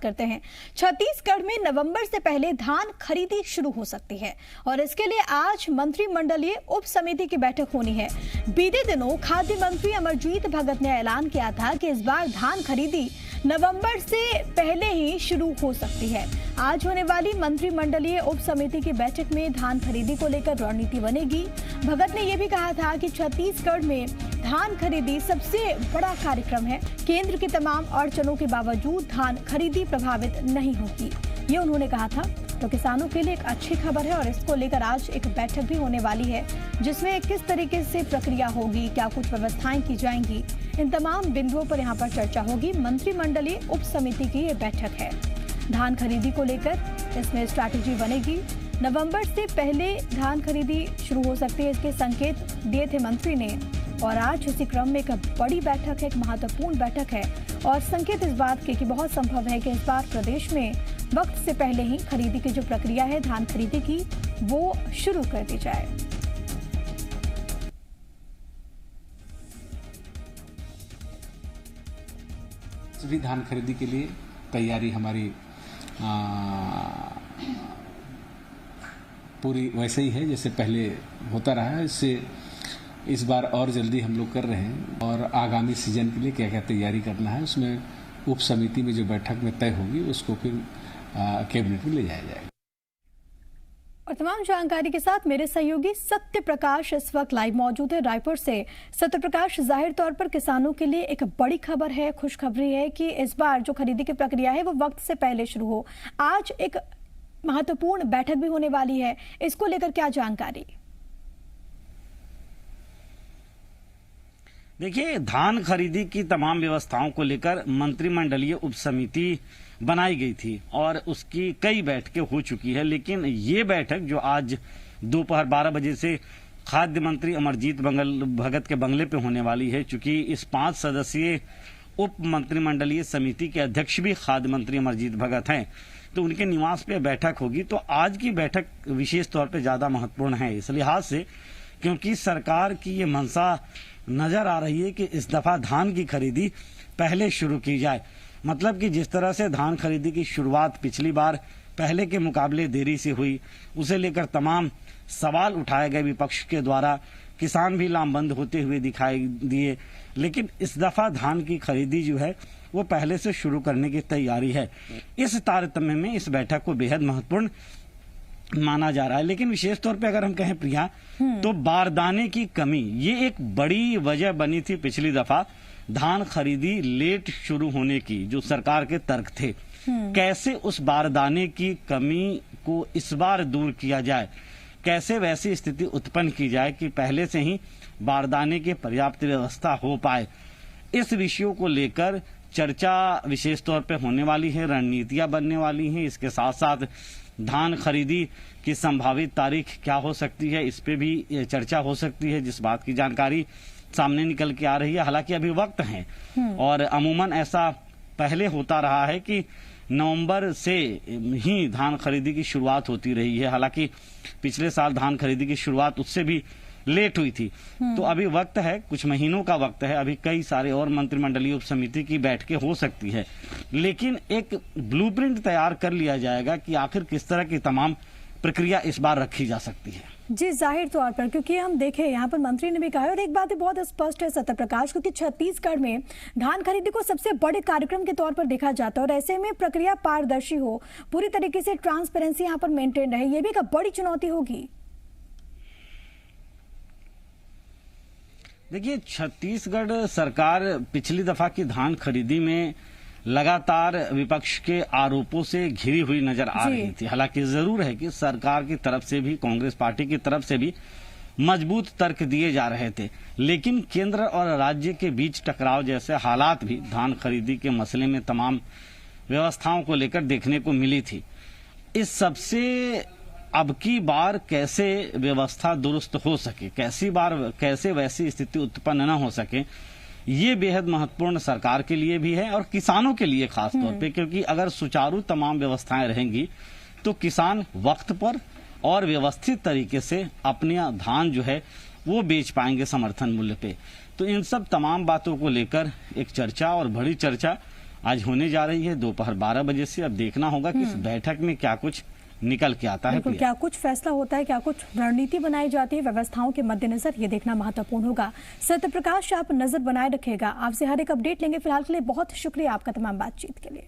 करते हैं। छत्तीसगढ़ में नवंबर से पहले धान खरीदी शुरू हो सकती है और इसके लिए आज मंत्रिमंडलीय उप समिति की बैठक होनी है। बीते दिनों खाद्य मंत्री अमरजीत भगत ने ऐलान किया था कि इस बार धान खरीदी नवंबर से पहले ही शुरू हो सकती है। आज होने वाली मंत्रिमंडलीय उप समिति की बैठक में धान खरीदी को लेकर रणनीति बनेगी। भगत ने यह भी कहा था कि छत्तीसगढ़ में धान खरीदी सबसे बड़ा कार्यक्रम है। केंद्र की तमाम अड़चनों के बावजूद धान खरीदी प्रभावित नहीं होगी, ये उन्होंने कहा था। तो किसानों के लिए एक अच्छी खबर है और इसको लेकर आज एक बैठक भी होने वाली है, जिसमें किस तरीके से प्रक्रिया होगी, क्या कुछ व्यवस्थाएं की जाएंगी, इन तमाम बिंदुओं पर यहाँ पर चर्चा होगी। मंत्रिमंडलीय उप समिति की ये बैठक है। धान खरीदी को लेकर इसमें स्ट्रैटेजी बनेगी। नवंबर से पहले धान खरीदी शुरू हो सकती है, इसके संकेत दिए थे मंत्री ने। और आज इसी क्रम में एक बड़ी बैठक है, एक महत्वपूर्ण बैठक है और संकेत इस बात के कि बहुत संभव है कि इस बार प्रदेश में वक्त से पहले ही खरीदी की जो प्रक्रिया है धान खरीदी की, वो शुरू कर दी जाए। सभी धान खरीदी के लिए तैयारी हमारी पूरी वैसे ही है जैसे पहले होता रहा है। इससे इस बार और जल्दी हम लोग कर रहे हैं और आगामी सीजन के लिए क्या क्या तैयारी करना है उसमें उप समिति में जो बैठक में तय होगी उसको फिर कैबिनेट में ले जाया जाएगा। और तमाम जानकारी के साथ मेरे सहयोगी सत्य प्रकाश इस वक्त लाइव मौजूद है रायपुर से। सत्य प्रकाश, जाहिर तौर पर किसानों के लिए एक बड़ी खबर है, खुशखबरी है कि इस बार जो खरीदी की प्रक्रिया है वो वक्त से पहले शुरू हो। आज एक महत्वपूर्ण बैठक भी होने वाली है, इसको लेकर क्या जानकारी? देखिए, धान खरीदी की तमाम व्यवस्थाओं को लेकर मंत्रिमंडलीय उप समिति बनाई गई थी और उसकी कई बैठकें हो चुकी है। लेकिन ये बैठक जो आज दोपहर 12 बजे से खाद्य मंत्री अमरजीत भगत के बंगले पे होने वाली है, चूंकि इस 5 सदस्यीय उप मंत्रिमंडलीय समिति के अध्यक्ष भी खाद्य मंत्री अमरजीत भगत हैं, तो उनके निवास पे बैठक होगी। तो आज की बैठक विशेष तौर पे ज्यादा महत्वपूर्ण है इस लिहाज से क्योंकि सरकार की ये मंशा नजर आ रही है कि इस दफा धान की खरीदी पहले शुरू की जाए। मतलब कि जिस तरह से धान खरीदी की शुरुआत पिछली बार पहले के मुकाबले देरी से हुई, उसे लेकर तमाम सवाल उठाए गए विपक्ष के द्वारा, किसान भी लामबंद होते हुए दिखाई दिए। लेकिन इस दफा धान की खरीदी जो है वो पहले से शुरू करने की तैयारी है। इस तारतम्य में इस बैठक को बेहद महत्वपूर्ण माना जा रहा है। लेकिन विशेष तौर पे अगर हम कहें प्रिया, तो बारदाने की कमी ये एक बड़ी वजह बनी थी पिछली दफा धान खरीदी लेट शुरू होने की, जो सरकार के तर्क थे। कैसे उस बारदाने की कमी को इस बार दूर किया जाए, कैसे वैसी स्थिति उत्पन्न की जाए कि पहले से ही बारदाने की पर्याप्त व्यवस्था हो पाए, इस विषयों को लेकर चर्चा विशेष तौर पे होने वाली है, रणनीतियां बनने वाली हैं। इसके साथ साथ धान खरीदी की संभावित तारीख क्या हो सकती है, इस पे भी चर्चा हो सकती है, जिस बात की जानकारी सामने निकल के आ रही है। हालांकि अभी वक्त है और अमूमन ऐसा पहले होता रहा है कि नवंबर से ही धान खरीदी की शुरुआत होती रही है। हालांकि पिछले साल धान खरीदी की शुरुआत उससे भी लेट हुई थी। तो अभी वक्त है, कुछ महीनों का वक्त है। अभी कई सारे और मंत्रिमंडलीय उप समिति की बैठकें हो सकती है, लेकिन एक ब्लूप्रिंट तैयार कर लिया जाएगा कि आखिर किस तरह की तमाम प्रक्रिया इस बार रखी जा सकती है। जी, जाहिर तौर पर क्योंकि हम देखें यहाँ पर मंत्री ने भी कहा और एक बात बहुत स्पष्ट है सत्य प्रकाश, क्योंकि छत्तीसगढ़ में धान खरीदी को सबसे बड़े कार्यक्रम के तौर पर देखा जाता है और ऐसे में प्रक्रिया पारदर्शी हो, पूरी तरीके से ट्रांसपेरेंसी यहाँ पर मेंटेन रहे, ये भी एक बड़ी चुनौती होगी। देखिए, छत्तीसगढ़ सरकार पिछली दफा की धान खरीदी में लगातार विपक्ष के आरोपों से घिरी हुई नजर आ रही थी। हालांकि जरूर है कि सरकार की तरफ से भी, कांग्रेस पार्टी की तरफ से भी मजबूत तर्क दिए जा रहे थे, लेकिन केंद्र और राज्य के बीच टकराव जैसे हालात भी धान खरीदी के मसले में तमाम व्यवस्थाओं को लेकर देखने को मिली थी। इस सबसे अब की बार कैसे व्यवस्था दुरुस्त हो सके, कैसे वैसी स्थिति उत्पन्न न हो सके, ये बेहद महत्वपूर्ण सरकार के लिए भी है और किसानों के लिए खास तौर पे, क्योंकि अगर सुचारू तमाम व्यवस्थाएं रहेंगी तो किसान वक्त पर और व्यवस्थित तरीके से अपने धान जो है वो बेच पाएंगे समर्थन मूल्य पे। तो इन सब तमाम बातों को लेकर एक चर्चा और बड़ी चर्चा आज होने जा रही है दोपहर 12 बजे से। अब देखना होगा कि इस बैठक में क्या कुछ निकल के आता है। क्या कुछ फैसला होता है, क्या कुछ रणनीति बनाई जाती है व्यवस्थाओं के मद्देनजर, ये देखना महत्वपूर्ण होगा। सत्य प्रकाश, आप नजर बनाए रखिएगा, आपसे हर एक अपडेट लेंगे। फिलहाल के लिए बहुत शुक्रिया आपका तमाम बातचीत के लिए।